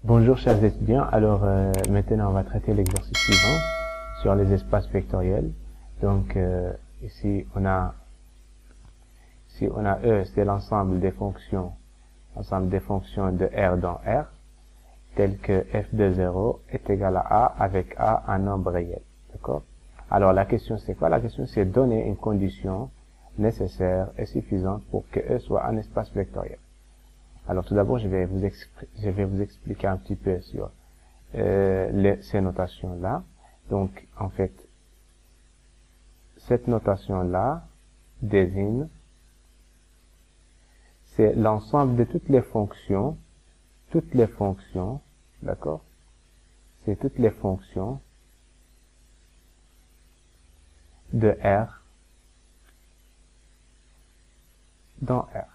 Bonjour chers étudiants, alors maintenant on va traiter l'exercice suivant sur les espaces vectoriels. Donc ici on a E, c'est l'ensemble des fonctions de R dans R, tel que f de 0 est égal à A avec A un nombre réel. D'accord? Alors la question c'est quoi? La question c'est donner une condition nécessaire et suffisante pour que E soit un espace vectoriel. Alors tout d'abord, je vais vous expliquer un petit peu sur ces notations-là. Donc, en fait, cette notation-là désigne, c'est l'ensemble de toutes les fonctions, d'accord? C'est toutes les fonctions de R dans R.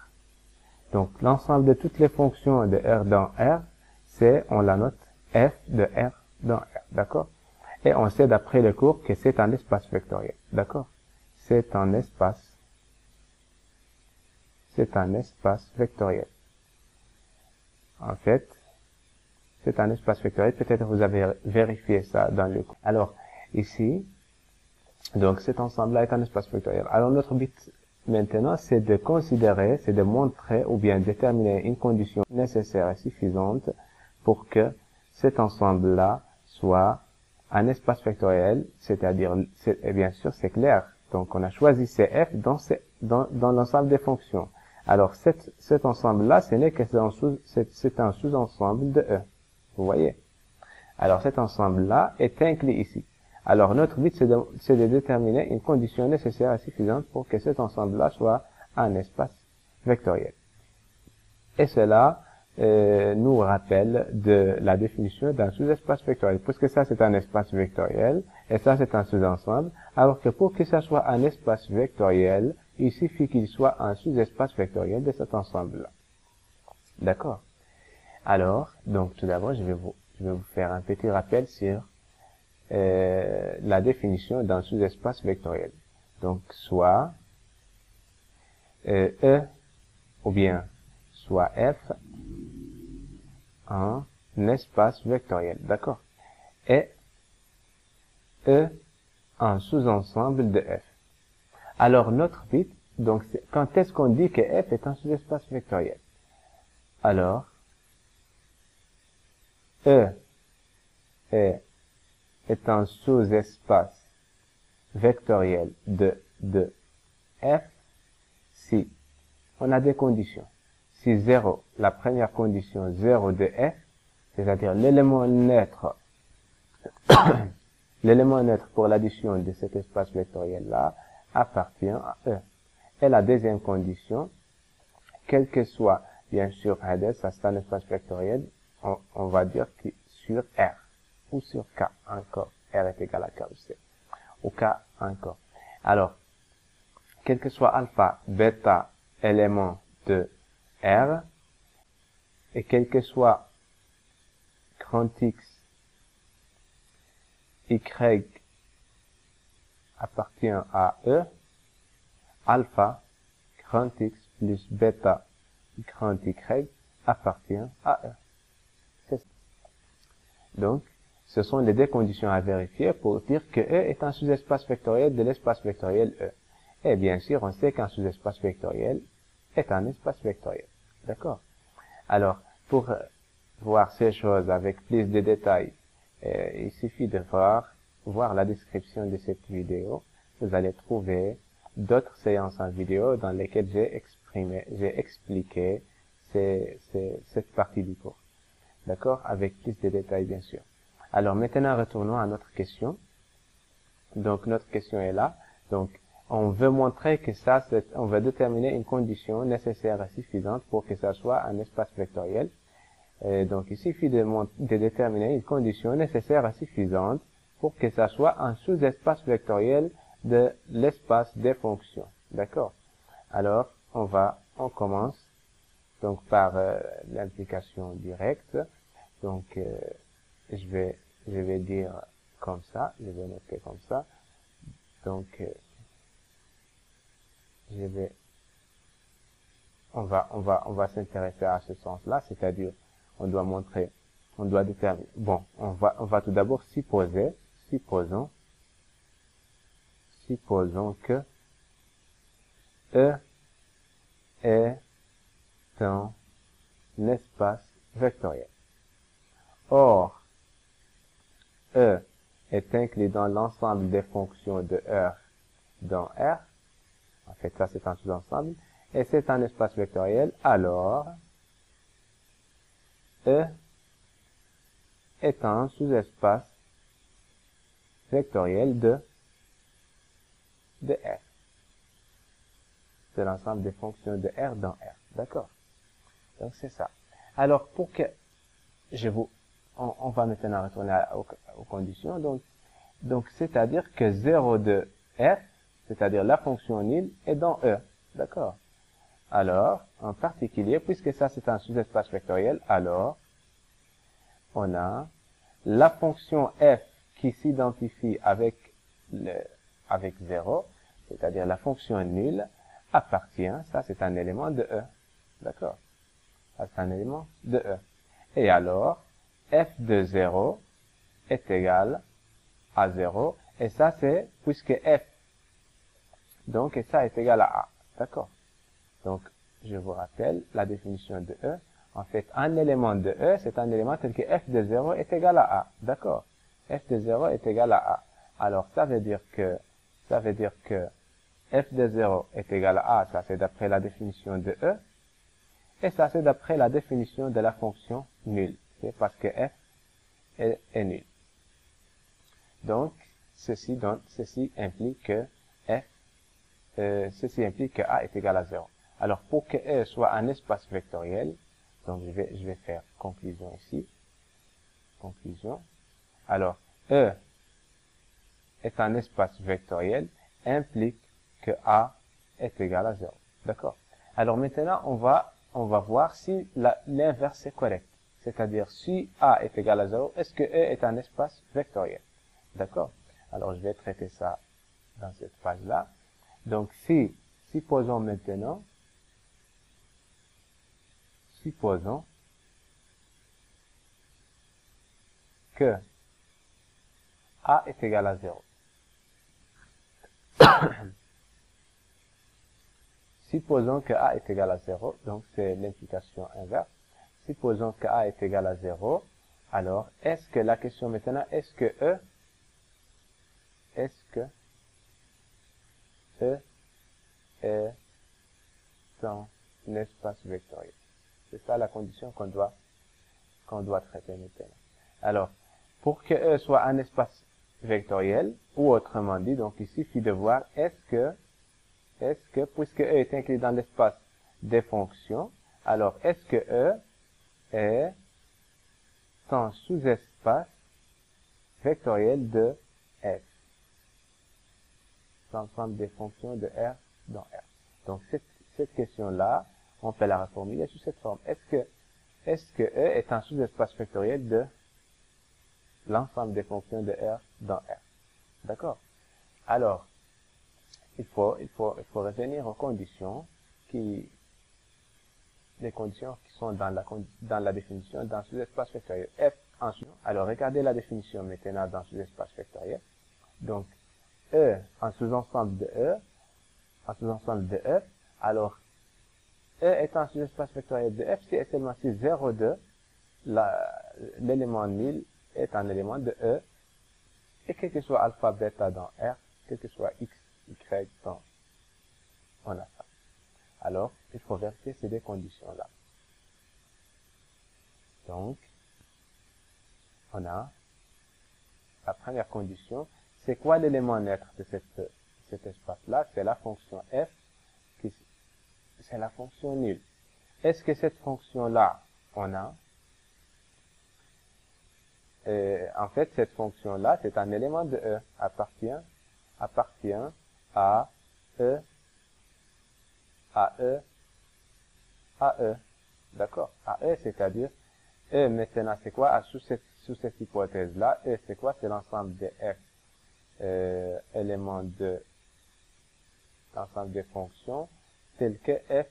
Donc, l'ensemble de toutes les fonctions de R dans R, c'est, on la note, f de R dans R, d'accord? Et on sait d'après le cours que c'est un espace vectoriel, d'accord? C'est un espace vectoriel. En fait, c'est un espace vectoriel. Peut-être vous avez vérifié ça dans le cours. Alors, ici, donc cet ensemble-là est un espace vectoriel. Alors, notre but maintenant, c'est de considérer, c'est de montrer ou bien déterminer une condition nécessaire et suffisante pour que cet ensemble-là soit un espace vectoriel, c'est-à-dire, et bien sûr, c'est clair. Donc, on a choisi CF dans l'ensemble des fonctions. Alors, cet ensemble-là, ce n'est que c'est un sous-ensemble de E. Vous voyez? Alors, cet ensemble-là est inclus ici. Alors, notre but, c'est de déterminer une condition nécessaire et suffisante pour que cet ensemble-là soit un espace vectoriel. Et cela nous rappelle de la définition d'un sous-espace vectoriel. Puisque ça, c'est un espace vectoriel, et ça, c'est un sous-ensemble, alors que pour que ça soit un espace vectoriel, il suffit qu'il soit un sous-espace vectoriel de cet ensemble-là. D'accord? Alors, donc, tout d'abord, je vais vous faire un petit rappel sur la définition d'un sous-espace vectoriel. Donc, soit E ou bien soit F un espace vectoriel, d'accord? Et E un sous-ensemble de F. Alors, notre but, donc, quand est-ce qu'on dit que F est un sous-espace vectoriel? Alors, E est un sous-espace vectoriel de F si on a des conditions. Si 0, la première condition 0 de F, c'est-à-dire l'élément neutre, l'élément neutre pour l'addition de cet espace vectoriel-là appartient à E. Et la deuxième condition, quel que soit, bien sûr, ça c'est un espace vectoriel, on va dire que sur R, ou sur K encore, R est égal à K ou C, ou K encore. Alors, quel que soit alpha, bêta, élément de R, et quel que soit grand X, Y appartient à E, alpha, grand X plus bêta, grand Y appartient à E. C'est ça. Donc, ce sont les deux conditions à vérifier pour dire que E est un sous-espace vectoriel de l'espace vectoriel E. Et bien sûr, on sait qu'un sous-espace vectoriel est un espace vectoriel. D'accord? Alors, pour voir ces choses avec plus de détails, il suffit de voir la description de cette vidéo. Vous allez trouver d'autres séances en vidéo dans lesquelles j'ai expliqué cette partie du cours. D'accord? Avec plus de détails, bien sûr. Alors, maintenant, retournons à notre question. Donc, notre question est là. Donc, on veut montrer que on veut déterminer une condition nécessaire et suffisante pour que ça soit un espace vectoriel. Et donc, il suffit de déterminer une condition nécessaire et suffisante pour que ça soit un sous-espace vectoriel de l'espace des fonctions. D'accord? Alors, on commence donc par l'implication directe. Donc, je vais dire comme ça, je vais noter comme ça. Donc, on va s'intéresser à ce sens-là, c'est-à-dire, on doit montrer on doit déterminer. Bon, on va tout d'abord supposons que E est un espace vectoriel. Or, E est inclus dans l'ensemble des fonctions de R dans R. En fait, ça c'est un sous-ensemble. Et c'est un espace vectoriel. Alors, E est un sous-espace vectoriel de R. C'est l'ensemble des fonctions de R dans R. D'accord? Donc, c'est ça. Alors, pour que on va maintenant retourner aux conditions. Donc, c'est-à-dire que 0 de F, c'est-à-dire la fonction nulle, est dans E. D'accord? Alors, en particulier, puisque ça c'est un sous-espace vectoriel, alors, on a la fonction F qui s'identifie avec 0, c'est-à-dire la fonction nulle, appartient, ça c'est un élément de E. D'accord? Ça c'est un élément de E. Et alors, F de 0 est égal à 0, et ça c'est, puisque F, donc, et ça est égal à A. D'accord? Donc, je vous rappelle la définition de E. En fait, un élément de E, c'est un élément tel que F de 0 est égal à A. D'accord? F de 0 est égal à A. Alors, ça veut dire que F de 0 est égal à A, ça c'est d'après la définition de E. Et ça c'est d'après la définition de la fonction nulle. C'est parce que F est nul. Donc, ceci implique que ceci implique que A est égal à 0. Alors, pour que E soit un espace vectoriel, donc je vais faire conclusion ici. Conclusion. Alors, E est un espace vectoriel, implique que A est égal à 0. D'accord? Alors maintenant, on va voir si l'inverse est correct. C'est-à-dire, si A est égal à 0, est-ce que E est un espace vectoriel? D'accord? Alors, je vais traiter ça dans cette phase-là. Donc, supposons maintenant, que A est égal à 0. Supposons que A est égal à 0, donc c'est l'implication inverse. Supposons que A est égal à 0, alors est-ce que la question maintenant, est-ce que E est un espace vectoriel? C'est ça la condition qu'on doit traiter maintenant. Alors, pour que E soit un espace vectoriel, ou autrement dit, donc il suffit de voir est-ce que, puisque E est inclus dans l'espace des fonctions, alors est-ce que E est un sous-espace vectoriel de F, l'ensemble des fonctions de R dans R. Donc cette question-là, on peut la reformuler sous cette forme. Est-ce que E est un sous-espace vectoriel de l'ensemble des fonctions de R dans R? D'accord? Alors, il faut revenir aux conditions les conditions qui sont dans la définition d'un sous-espace vectoriel. F ensuite. Alors, regardez la définition maintenant d'un sous-espace vectoriel. Donc, E en sous-ensemble de E, F. Alors, E est un sous-espace vectoriel de F si et seulement si 0 de l'élément nul est un élément de E, et quel que soit alpha, bêta dans R, quel que soit x, y dans, on a ça. Alors, il faut vérifier ces deux conditions-là. Donc, on a la première condition. C'est quoi l'élément naître de cet espace-là? C'est la fonction f, c'est la fonction nulle. Est-ce que cette fonction-là, on a? En fait, cette fonction-là, c'est un élément de E, appartient à E, d'accord? À E, c'est-à dire, E maintenant, c'est quoi? Sous cette hypothèse-là, E, c'est quoi? C'est l'ensemble des F, éléments de l'ensemble des fonctions, telles que F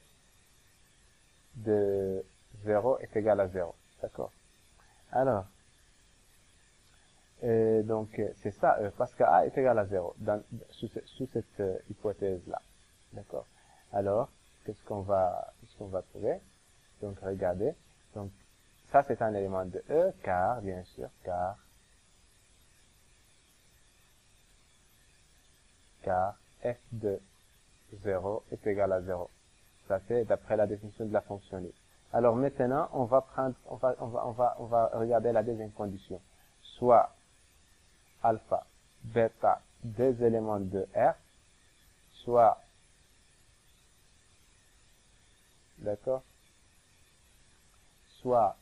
de 0 est égal à 0. D'accord? Alors, donc, c'est ça, parce que A est égal à 0, sous cette hypothèse-là. D'accord? Alors, qu'est-ce qu'on va trouver? Donc, regardez. Donc, ça, c'est un élément de E, car, bien sûr, car f de 0 est égal à 0. Ça, c'est d'après la définition de la fonction libre. Alors, maintenant, on va regarder la deuxième condition. Soit alpha, bêta, deux éléments de R, soit, d'accord, soit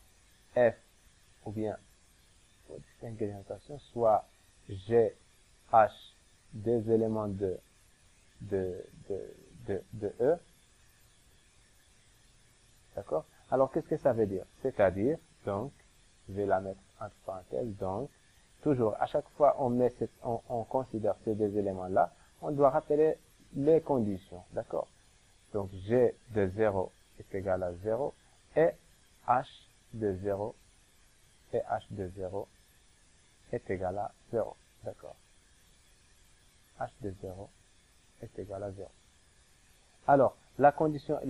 F, ou bien, pour distinguer les notations, soit G, H, deux éléments de E, d'accord. Alors, qu'est-ce que ça veut dire? C'est-à-dire, donc, je vais la mettre entre parenthèses, donc, toujours, à chaque fois on considère ces deux éléments-là, on doit rappeler les conditions, d'accord? Donc, G de 0 est égal à 0 et H de 0 est égal à 0, d'accord? H de 0 est égal à 0. Alors, la question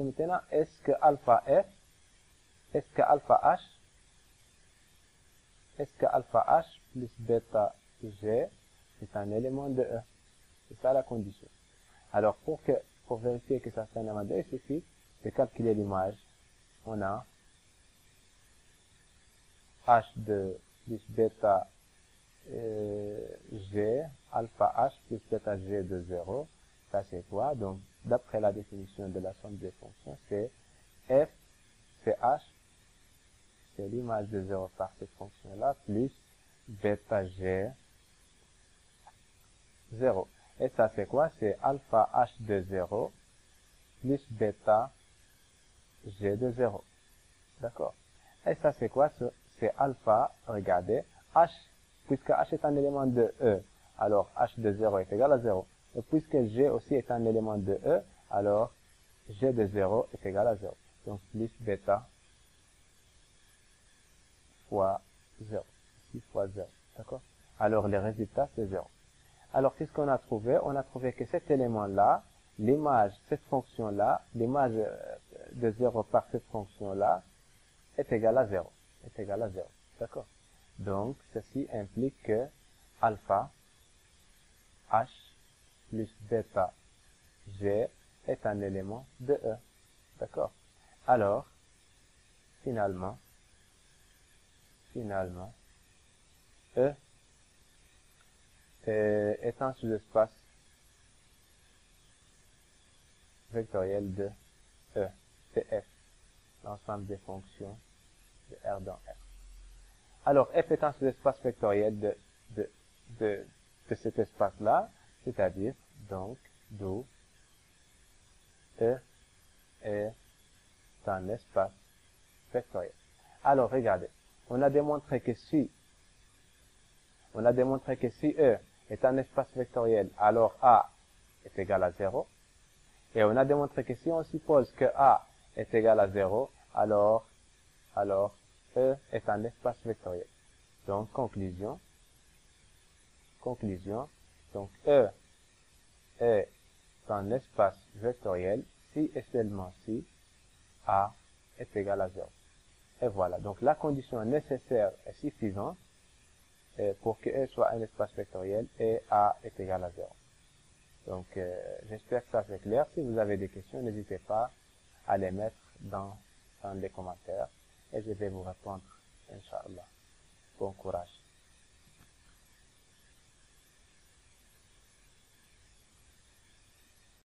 maintenant, est-ce que alpha F, est-ce que alpha H plus bêta G est un élément de E? C'est ça la condition. Alors, pour vérifier que ça c'est un élément de E, il suffit de calculer l'image. On a H de plus bêta G, alpha H plus bêta G de 0. Ça c'est quoi? Donc, d'après la définition de la somme des fonctions, c'est F, c'est H, c'est l'image de 0 par cette fonction-là, plus bêta G 0. Et ça c'est quoi? C'est alpha H de 0 plus bêta G de 0. D'accord? Et ça c'est quoi? C'est alpha, regardez, H, puisque H est un élément de E, alors H de 0 est égal à 0. Et puisque G aussi est un élément de E, alors G de 0 est égal à 0. Donc plus bêta fois 0. 6 fois 0. D'accord? Alors le résultat c'est 0. Alors qu'est-ce qu'on a trouvé? On a trouvé que cet élément-là, l'image, cette fonction-là, l'image de 0 par cette fonction-là est égale à 0. Est égale à 0. D'accord? Donc, ceci implique que alpha H plus bêta G est un élément de E. D'accord? Alors, finalement, E est un sous-espace vectoriel de E, de F, l'ensemble des fonctions de R dans R. Alors, F est un sous-espace vectoriel de cet espace-là, c'est-à-dire, donc, d'où E est un espace vectoriel. Alors, regardez, on a démontré que si E est un espace vectoriel, alors A est égal à 0. Et on a démontré que si on suppose que A est égal à 0, alors E est un espace vectoriel. Donc, conclusion, donc E est un espace vectoriel si et seulement si A est égal à 0. Et voilà, donc la condition nécessaire est suffisante pour que E soit un espace vectoriel et A est égal à 0. Donc, j'espère que ça c'est clair. Si vous avez des questions, n'hésitez pas à les mettre dans les commentaires et je vais vous répondre, Inch'Allah. Bon courage.